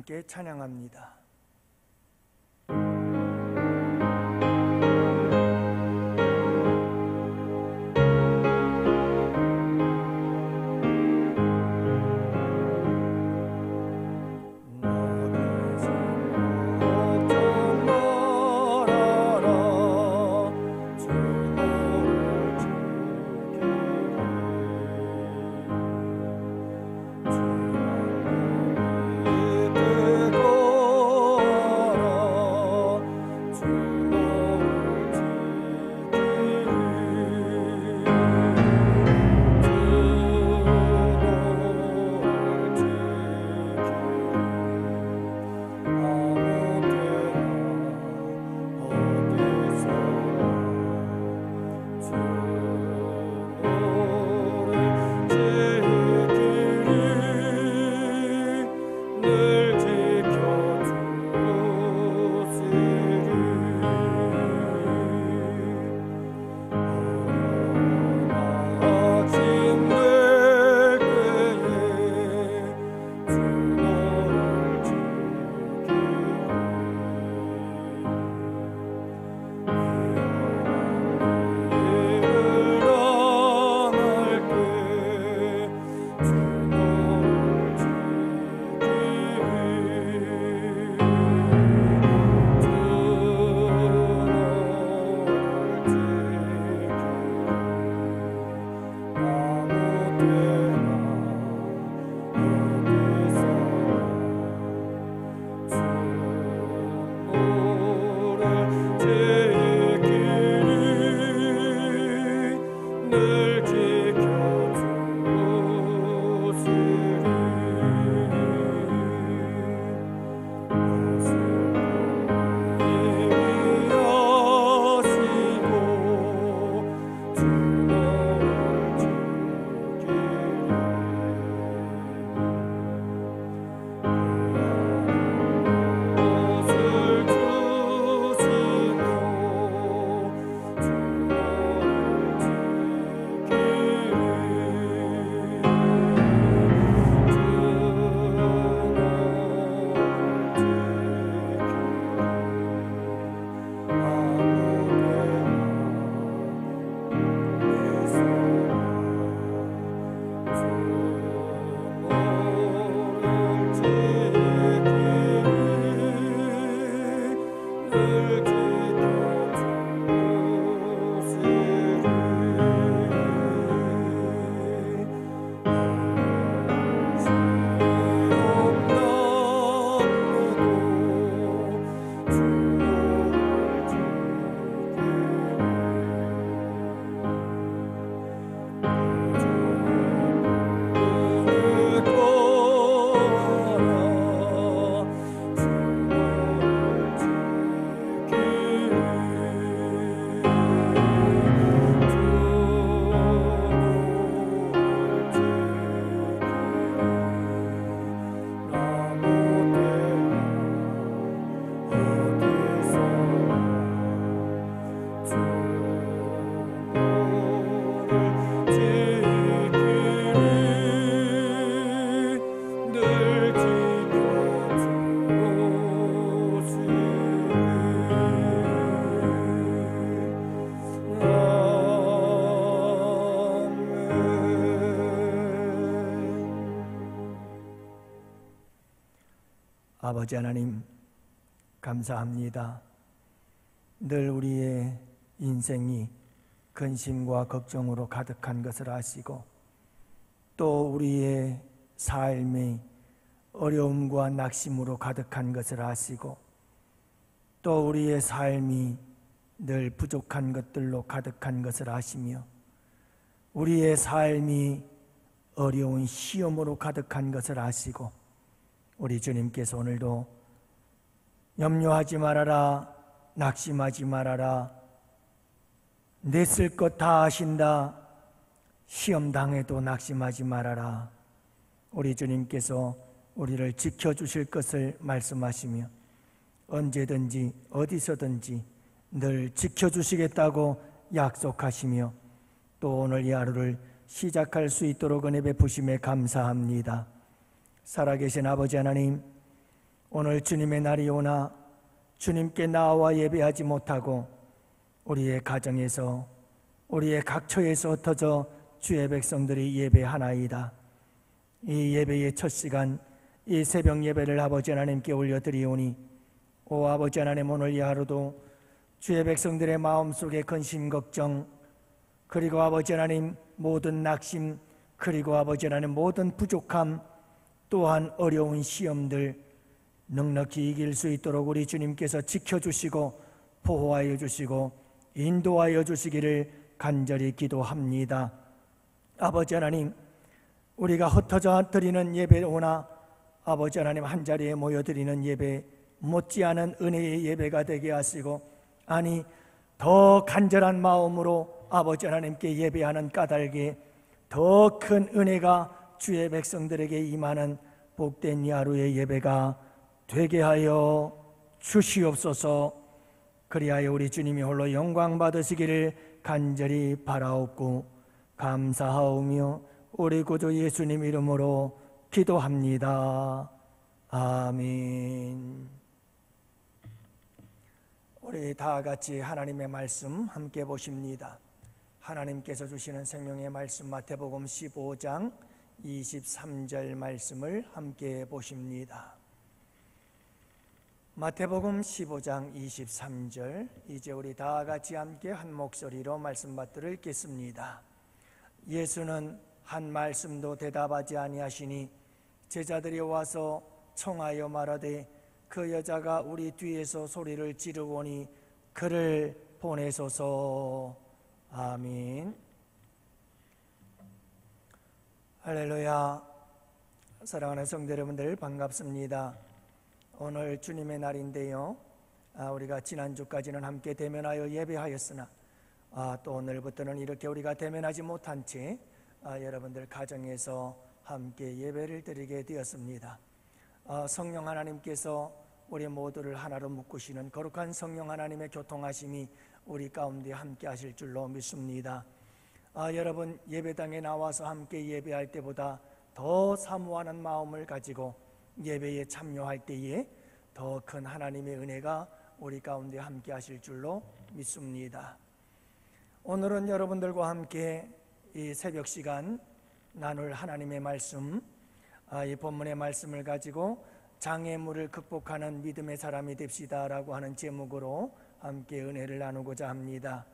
함께 찬양합니다. 아버지 하나님, 감사합니다. 늘 우리의 인생이 근심과 걱정으로 가득한 것을 아시고, 또 우리의 삶이 어려움과 낙심으로 가득한 것을 아시고, 또 우리의 삶이 늘 부족한 것들로 가득한 것을 아시며, 우리의 삶이 어려운 시험으로 가득한 것을 아시고, 우리 주님께서 오늘도 염려하지 말아라, 낙심하지 말아라, 내 쓸 것 다 아신다, 시험 당해도 낙심하지 말아라, 우리 주님께서 우리를 지켜주실 것을 말씀하시며 언제든지 어디서든지 늘 지켜주시겠다고 약속하시며, 또 오늘 이 하루를 시작할 수 있도록 은혜 베푸심에 감사합니다. 살아계신 아버지 하나님, 오늘 주님의 날이 오나 주님께 나와 예배하지 못하고 우리의 가정에서 우리의 각처에서 흩어져 주의 백성들이 예배하나이다. 이 예배의 첫 시간, 이 새벽 예배를 아버지 하나님께 올려드리오니 오 아버지 하나님, 오늘 이 하루도 주의 백성들의 마음속에 근심 걱정, 그리고 아버지 하나님 모든 낙심, 그리고 아버지 하나님 모든 부족함, 또한 어려운 시험들 넉넉히 이길 수 있도록 우리 주님께서 지켜주시고 보호하여 주시고 인도하여 주시기를 간절히 기도합니다. 아버지 하나님, 우리가 흩어져 드리는 예배오나 아버지 하나님 한자리에 모여드리는 예배 못지않은 은혜의 예배가 되게 하시고, 아니 더 간절한 마음으로 아버지 하나님께 예배하는 까닭에 더 큰 은혜가 주의 백성들에게 임하는 복된 이 하루의 예배가 되게 하여 주시옵소서. 그리하여 우리 주님이 홀로 영광 받으시기를 간절히 바라옵고 감사하오며 우리 구주 예수님 이름으로 기도합니다. 아멘. 우리 다 같이 하나님의 말씀 함께 보십니다. 하나님께서 주시는 생명의 말씀 마태복음 15장 23절 말씀을 함께 보십니다. 마태복음 15장 23절, 이제 우리 다 같이 함께 한 목소리로 말씀 받들어 읽겠습니다. 예수는 한 말씀도 대답하지 아니하시니 제자들이 와서 청하여 말하되 그 여자가 우리 뒤에서 소리를 지르오니 그를 보내소서. 아멘. 할렐루야. 사랑하는 성도 여러분들 반갑습니다. 오늘 주님의 날인데요, 우리가 지난주까지는 함께 대면하여 예배하였으나 또 오늘부터는 이렇게 우리가 대면하지 못한 채 여러분들 가정에서 함께 예배를 드리게 되었습니다. 성령 하나님께서 우리 모두를 하나로 묶으시는 거룩한 성령 하나님의 교통하심이 우리 가운데 함께 하실 줄로 믿습니다. 여러분, 예배당에 나와서 함께 예배할 때보다 더 사모하는 마음을 가지고 예배에 참여할 때에 더 큰 하나님의 은혜가 우리 가운데 함께 하실 줄로 믿습니다. 오늘은 여러분들과 함께 이 새벽 시간 나눌 하나님의 말씀, 이 본문의 말씀을 가지고 장애물을 극복하는 믿음의 사람이 됩시다 라고 하는 제목으로 함께 은혜를 나누고자 합니다.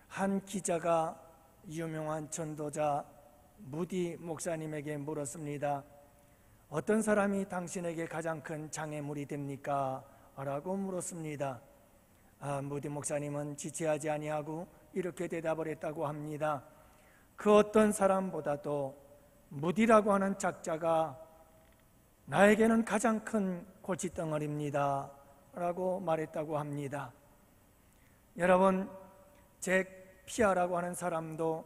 한 기자가 유명한 전도자 무디 목사님에게 물었습니다. 어떤 사람이 당신에게 가장 큰 장애물이 됩니까? 라고 물었습니다. 무디 목사님은 지체하지 아니하고 이렇게 대답을 했다고 합니다. 그 어떤 사람보다도 무디라고 하는 작자가 나에게는 가장 큰 골칫덩어리입니다 라고 말했다고 합니다. 여러분, 잭 피아라고 하는 사람도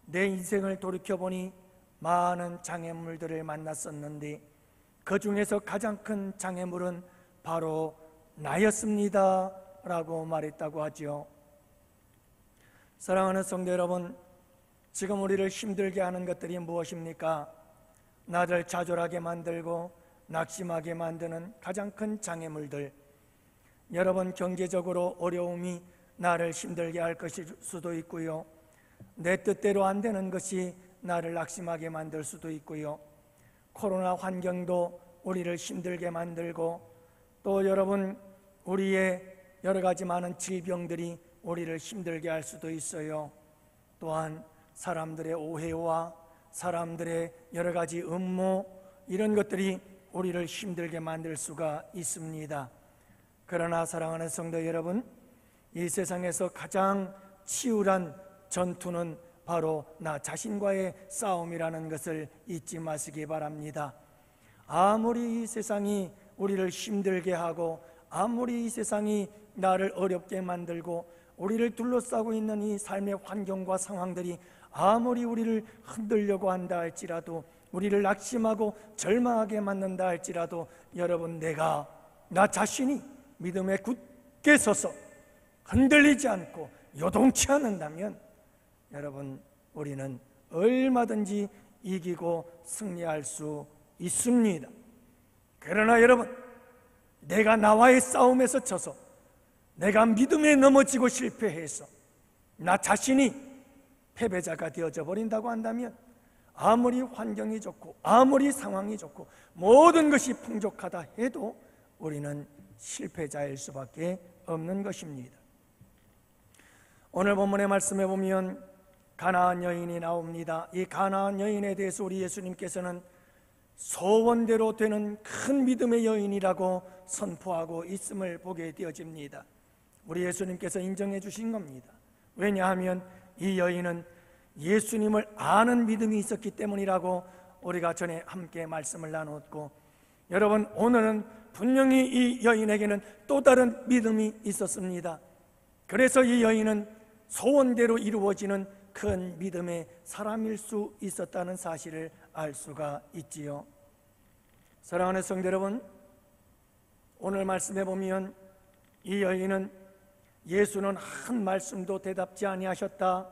내 인생을 돌이켜보니 많은 장애물들을 만났었는데 그 중에서 가장 큰 장애물은 바로 나였습니다 라고 말했다고 하죠. 사랑하는 성도 여러분, 지금 우리를 힘들게 하는 것들이 무엇입니까? 나를 좌절하게 만들고 낙심하게 만드는 가장 큰 장애물들. 여러분, 경제적으로 어려움이 나를 힘들게 할 것일 수도 있고요, 내 뜻대로 안 되는 것이 나를 낙심하게 만들 수도 있고요, 코로나 환경도 우리를 힘들게 만들고, 또 여러분, 우리의 여러 가지 많은 질병들이 우리를 힘들게 할 수도 있어요. 또한 사람들의 오해와 사람들의 여러 가지 음모, 이런 것들이 우리를 힘들게 만들 수가 있습니다. 그러나 사랑하는 성도 여러분, 이 세상에서 가장 치열한 전투는 바로 나 자신과의 싸움이라는 것을 잊지 마시기 바랍니다. 아무리 이 세상이 우리를 힘들게 하고 아무리 이 세상이 나를 어렵게 만들고 우리를 둘러싸고 있는 이 삶의 환경과 상황들이 아무리 우리를 흔들려고 한다 할지라도, 우리를 낙심하고 절망하게 만든다 할지라도, 여러분, 내가 나 자신이 믿음에 굳게 서서 흔들리지 않고 요동치 않는다면 여러분, 우리는 얼마든지 이기고 승리할 수 있습니다. 그러나 여러분, 내가 나와의 싸움에서 져서, 내가 믿음에 넘어지고 실패해서 나 자신이 패배자가 되어져 버린다고 한다면, 아무리 환경이 좋고 아무리 상황이 좋고 모든 것이 풍족하다 해도 우리는 실패자일 수밖에 없는 것입니다. 오늘 본문의 말씀에 보면 가나안 여인이 나옵니다. 이 가나안 여인에 대해서 우리 예수님께서는 소원대로 되는 큰 믿음의 여인이라고 선포하고 있음을 보게 되어집니다. 우리 예수님께서 인정해 주신 겁니다. 왜냐하면 이 여인은 예수님을 아는 믿음이 있었기 때문이라고 우리가 전에 함께 말씀을 나눴고, 여러분, 오늘은 분명히 이 여인에게는 또 다른 믿음이 있었습니다. 그래서 이 여인은 소원대로 이루어지는 큰 믿음의 사람일 수 있었다는 사실을 알 수가 있지요. 사랑하는 성도 여러분, 오늘 말씀해 보면 이 여인은 예수는 한 말씀도 대답지 아니하셨다,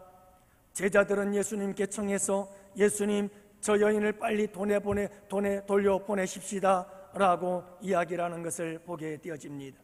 제자들은 예수님께 청해서 예수님, 저 여인을 빨리 돈에 돌려보내십시다 라고 이야기를 하는 것을 보게 되어집니다.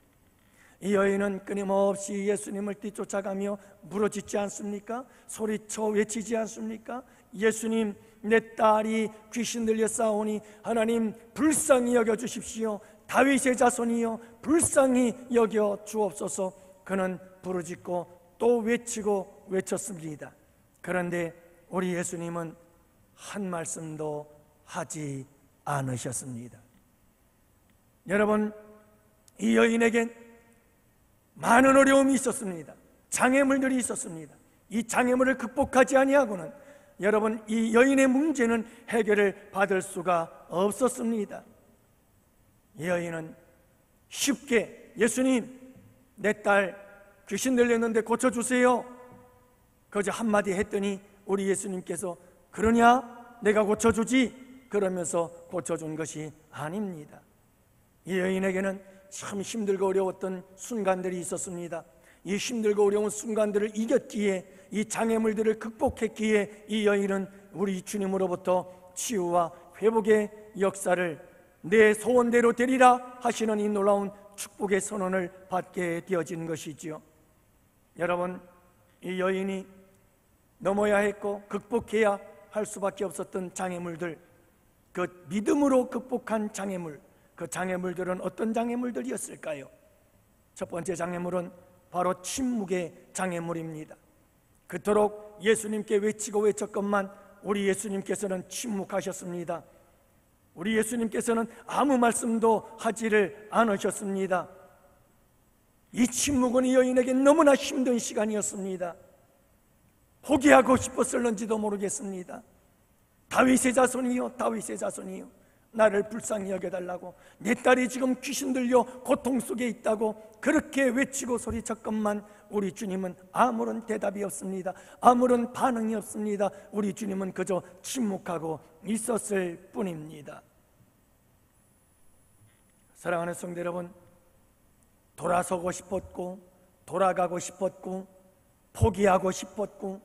이 여인은 끊임없이 예수님을 뒤쫓아가며 물어짓지 않습니까? 소리쳐 외치지 않습니까? 예수님, 내 딸이 귀신 들려 싸우니 하나님 불쌍히 여겨주십시오. 다윗의 자손이여 불쌍히 여겨 주옵소서. 그는 부르짖고 또 외치고 외쳤습니다. 그런데 우리 예수님은 한 말씀도 하지 않으셨습니다. 여러분, 이 여인에겐 많은 어려움이 있었습니다. 장애물들이 있었습니다. 이 장애물을 극복하지 아니하고는 여러분, 이 여인의 문제는 해결을 받을 수가 없었습니다. 이 여인은 쉽게 예수님, 내 딸 귀신 들렸는데 고쳐주세요, 그저 한마디 했더니 우리 예수님께서 그러냐? 내가 고쳐주지, 그러면서 고쳐준 것이 아닙니다. 이 여인에게는 참 힘들고 어려웠던 순간들이 있었습니다. 이 힘들고 어려운 순간들을 이겼기에, 이 장애물들을 극복했기에 이 여인은 우리 주님으로부터 치유와 회복의 역사를 내 소원대로 되리라 하시는 이 놀라운 축복의 선언을 받게 되어진 것이지요. 여러분, 이 여인이 넘어야 했고 극복해야 할 수밖에 없었던 장애물들, 그 믿음으로 극복한 장애물, 그 장애물들은 어떤 장애물들이었을까요? 첫 번째 장애물은 바로 침묵의 장애물입니다. 그토록 예수님께 외치고 외쳤건만 우리 예수님께서는 침묵하셨습니다. 우리 예수님께서는 아무 말씀도 하지를 않으셨습니다. 이 침묵은 이 여인에게 너무나 힘든 시간이었습니다. 포기하고 싶었을런지도 모르겠습니다. 다윗의 자손이요, 다윗의 자손이요, 나를 불쌍히 여겨달라고, 내 딸이 지금 귀신 들려 고통 속에 있다고 그렇게 외치고 소리쳤건만 우리 주님은 아무런 대답이 없습니다. 아무런 반응이 없습니다. 우리 주님은 그저 침묵하고 있었을 뿐입니다. 사랑하는 성도 여러분, 돌아서고 싶었고 돌아가고 싶었고 포기하고 싶었고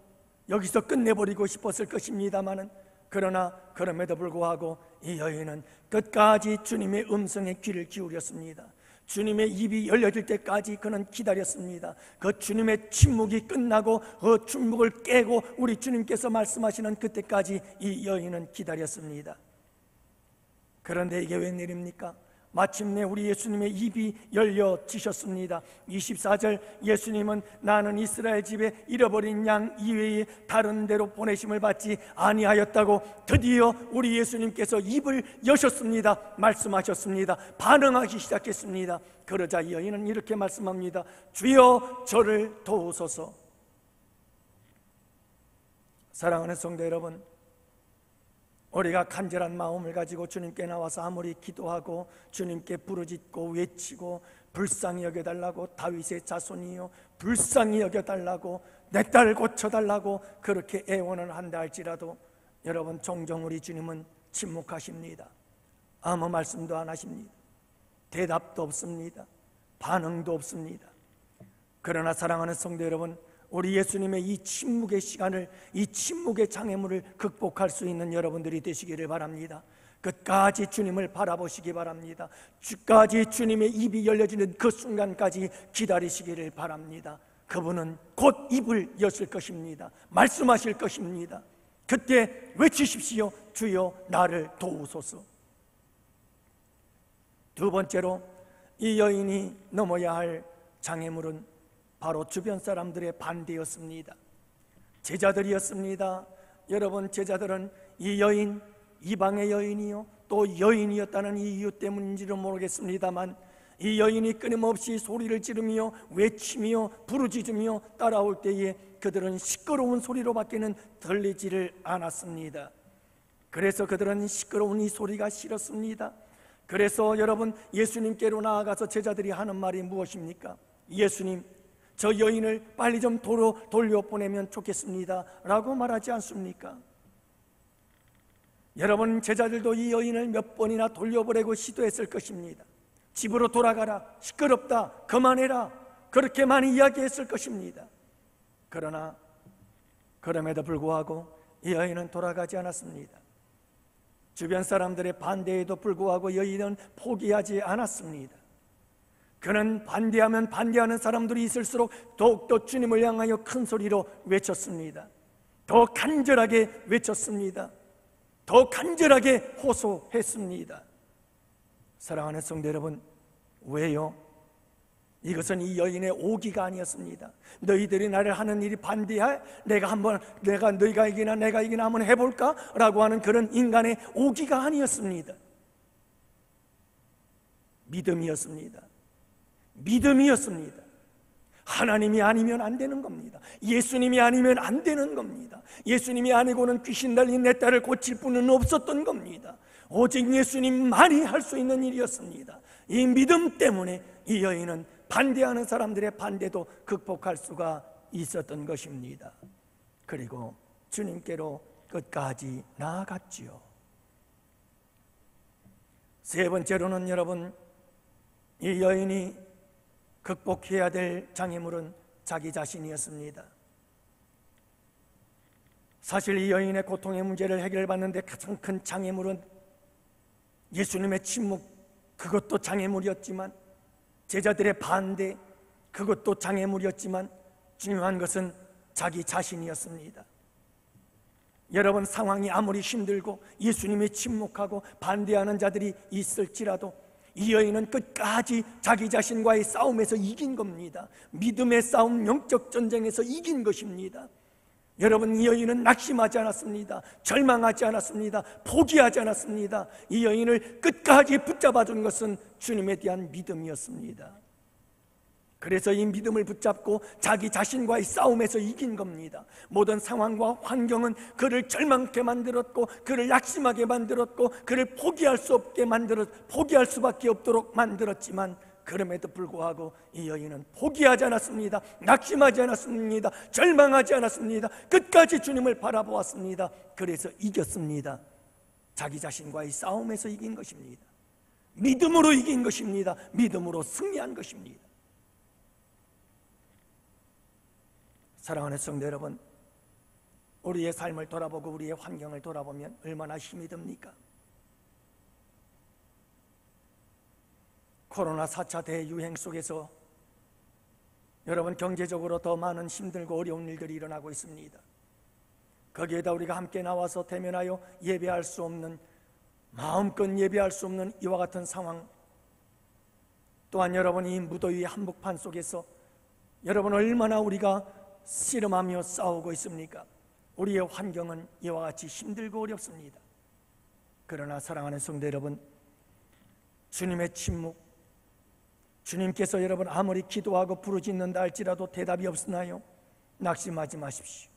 여기서 끝내버리고 싶었을 것입니다마는, 그러나 그럼에도 불구하고 이 여인은 끝까지 주님의 음성에 귀를 기울였습니다. 주님의 입이 열려질 때까지 그는 기다렸습니다. 그 주님의 침묵이 끝나고 그 침묵을 깨고 우리 주님께서 말씀하시는 그때까지 이 여인은 기다렸습니다. 그런데 이게 웬일입니까? 마침내 우리 예수님의 입이 열려지셨습니다. 24절, 예수님은 나는 이스라엘 집에 잃어버린 양 이외에 다른 데로 보내심을 받지 아니하였다고 드디어 우리 예수님께서 입을 여셨습니다. 말씀하셨습니다. 반응하기 시작했습니다. 그러자 이 여인은 이렇게 말씀합니다. 주여 저를 도우소서. 사랑하는 성도 여러분, 우리가 간절한 마음을 가지고 주님께 나와서 아무리 기도하고 주님께 부르짖고 외치고 불쌍히 여겨달라고, 다윗의 자손이요 불쌍히 여겨달라고, 내 딸 고쳐달라고 그렇게 애원을 한다 할지라도 여러분, 종종 우리 주님은 침묵하십니다. 아무 말씀도 안 하십니다. 대답도 없습니다. 반응도 없습니다. 그러나 사랑하는 성도 여러분, 우리 예수님의 이 침묵의 시간을, 이 침묵의 장애물을 극복할 수 있는 여러분들이 되시기를 바랍니다. 끝까지 주님을 바라보시기 바랍니다. 끝까지 주님의 입이 열려지는 그 순간까지 기다리시기를 바랍니다. 그분은 곧 입을 여실 것입니다. 말씀하실 것입니다. 그때 외치십시오. 주여 나를 도우소서. 두 번째로 이 여인이 넘어야 할 장애물은 바로 주변 사람들의 반대였습니다. 제자들이었습니다. 여러분, 제자들은 이 여인, 이방의 여인이요 또 여인이었다는 이유 때문인지는 모르겠습니다만 이 여인이 끊임없이 소리를 지르며 외치며 부르짖으며 따라올 때에 그들은 시끄러운 소리로밖에는 들리지를 않았습니다. 그래서 그들은 시끄러운 이 소리가 싫었습니다. 그래서 여러분, 예수님께로 나아가서 제자들이 하는 말이 무엇입니까? 예수님, 저 여인을 빨리 좀 도로 돌려보내면 좋겠습니다 라고 말하지 않습니까? 여러분, 제자들도 이 여인을 몇 번이나 돌려보내고 시도했을 것입니다. 집으로 돌아가라, 시끄럽다, 그만해라, 그렇게 많이 이야기했을 것입니다. 그러나 그럼에도 불구하고 이 여인은 돌아가지 않았습니다. 주변 사람들의 반대에도 불구하고 여인은 포기하지 않았습니다. 그는 반대하면 반대하는 사람들이 있을수록 더욱더 주님을 향하여 큰 소리로 외쳤습니다. 더 간절하게 외쳤습니다. 더 간절하게 호소했습니다. 사랑하는 성도 여러분, 왜요? 이것은 이 여인의 오기가 아니었습니다. 너희들이 나를 하는 일이 반대해? 내가 너희가 이기나 내가 이기나 한번 해볼까? 라고 하는 그런 인간의 오기가 아니었습니다. 믿음이었습니다. 믿음이었습니다. 하나님이 아니면 안 되는 겁니다. 예수님이 아니면 안 되는 겁니다. 예수님이 아니고는 귀신 달린 내 딸을 고칠 분은 없었던 겁니다. 오직 예수님만이 할 수 있는 일이었습니다. 이 믿음 때문에 이 여인은 반대하는 사람들의 반대도 극복할 수가 있었던 것입니다. 그리고 주님께로 끝까지 나아갔지요. 세 번째로는 여러분, 이 여인이 극복해야 될 장애물은 자기 자신이었습니다. 사실 이 여인의 고통의 문제를 해결받는데 가장 큰 장애물은 예수님의 침묵, 그것도 장애물이었지만, 제자들의 반대, 그것도 장애물이었지만, 중요한 것은 자기 자신이었습니다. 여러분, 상황이 아무리 힘들고 예수님이 침묵하고 반대하는 자들이 있을지라도 이 여인은 끝까지 자기 자신과의 싸움에서 이긴 겁니다. 믿음의 싸움, 영적 전쟁에서 이긴 것입니다. 여러분, 이 여인은 낙심하지 않았습니다. 절망하지 않았습니다. 포기하지 않았습니다. 이 여인을 끝까지 붙잡아준 것은 주님에 대한 믿음이었습니다. 그래서 이 믿음을 붙잡고 자기 자신과의 싸움에서 이긴 겁니다. 모든 상황과 환경은 그를 절망케 만들었고, 그를 낙심하게 만들었고, 그를 포기할 수밖에 없도록 만들었지만, 그럼에도 불구하고 이 여인은 포기하지 않았습니다. 낙심하지 않았습니다. 절망하지 않았습니다. 끝까지 주님을 바라보았습니다. 그래서 이겼습니다. 자기 자신과의 싸움에서 이긴 것입니다. 믿음으로 이긴 것입니다. 믿음으로 승리한 것입니다. 사랑하는 성도 여러분, 우리의 삶을 돌아보고 우리의 환경을 돌아보면 얼마나 힘이 듭니까? 코로나 4차 대유행 속에서 여러분, 경제적으로 더 많은 힘들고 어려운 일들이 일어나고 있습니다. 거기에다 우리가 함께 나와서 대면하여 예배할 수 없는, 마음껏 예배할 수 없는 이와 같은 상황, 또한 여러분, 이 무더위 한복판 속에서 여러분, 얼마나 우리가 씨름하며 싸우고 있습니까? 우리의 환경은 이와 같이 힘들고 어렵습니다. 그러나 사랑하는 성도 여러분, 주님의 침묵, 주님께서 여러분 아무리 기도하고 부르짖는다 할지라도 대답이 없으나요? 낙심하지 마십시오.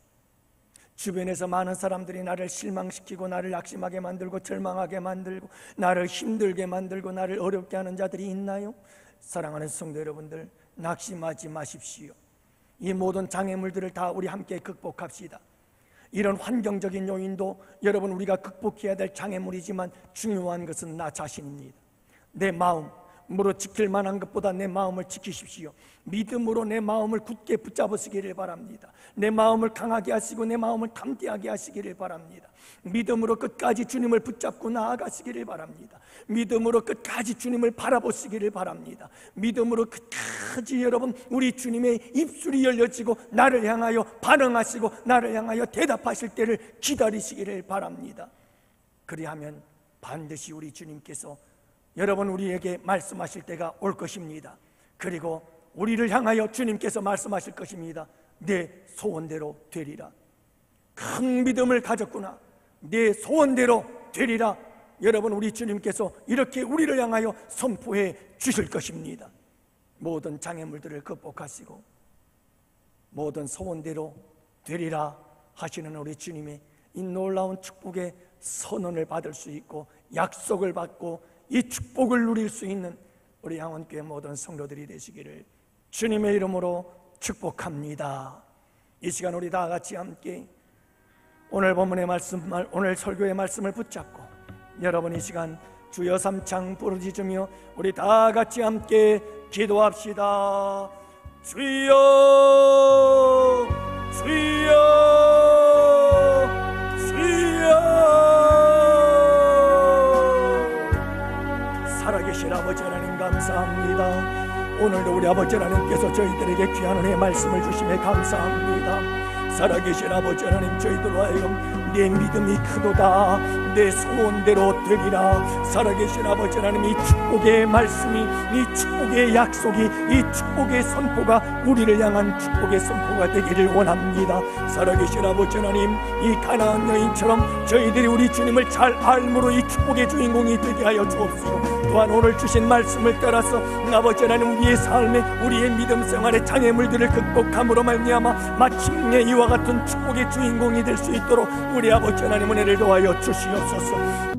주변에서 많은 사람들이 나를 실망시키고 나를 낙심하게 만들고 절망하게 만들고 나를 힘들게 만들고 나를 어렵게 하는 자들이 있나요? 사랑하는 성도 여러분들, 낙심하지 마십시오. 이 모든 장애물들을 다 우리 함께 극복합시다. 이런 환경적인 요인도 여러분 우리가 극복해야 될 장애물이지만 중요한 것은 나 자신입니다. 내 마음, 무로 지킬 만한 것보다 내 마음을 지키십시오. 믿음으로 내 마음을 굳게 붙잡으시기를 바랍니다. 내 마음을 강하게 하시고 내 마음을 담대하게 하시기를 바랍니다. 믿음으로 끝까지 주님을 붙잡고 나아가시기를 바랍니다. 믿음으로 끝까지 주님을 바라보시기를 바랍니다. 믿음으로 끝까지 여러분 우리 주님의 입술이 열려지고 나를 향하여 반응하시고 나를 향하여 대답하실 때를 기다리시기를 바랍니다. 그리하면 반드시 우리 주님께서 여러분 우리에게 말씀하실 때가 올 것입니다. 그리고 우리를 향하여 주님께서 말씀하실 것입니다. 내 소원대로 되리라. 큰 믿음을 가졌구나. 내 소원대로 되리라. 여러분 우리 주님께서 이렇게 우리를 향하여 선포해 주실 것입니다. 모든 장애물들을 극복하시고 모든 소원대로 되리라 하시는 우리 주님의 이 놀라운 축복의 선언을 받을 수 있고 약속을 받고 이 축복을 누릴 수 있는 우리 양원교회 모든 성도들이 되시기를 주님의 이름으로 축복합니다. 이 시간 우리 다 같이 함께 오늘 본문의 말씀, 오늘 설교의 말씀을 붙잡고 여러분 이 시간 주여 삼창 부르짖으며 우리 다 같이 함께 기도합시다. 주여 주여 주여. 살아계신 아버지 하나님 감사합니다. 오늘도 우리 아버지 하나님께서 저희들에게 귀한 은혜의 말씀을 주심에 감사합니다. 살아계신 아버지 하나님, 저희들로 하여금 내 믿음이 크도다, 내 소원대로 되리라. 살아계신 아버지 하나님, 이 축복의 말씀이, 이 축복의 약속이, 이 축복의 선포가 우리를 향한 축복의 선포가 되기를 원합니다. 살아계신 아버지 하나님, 이 가나안 여인처럼 저희들이 우리 주님을 잘 알므로 이 축복의 주인공이 되게 하여 주옵시고, 또한 오늘 주신 말씀을 따라서 아버지 하나님, 우리의 삶에, 우리의 믿음 생활의 장애물들을 극복함으로 말미암아 마침내 이와 같은 축복의 주인공이 될 수 있도록 우리 아버지 하나님 은혜를 더하여 주시옵소서.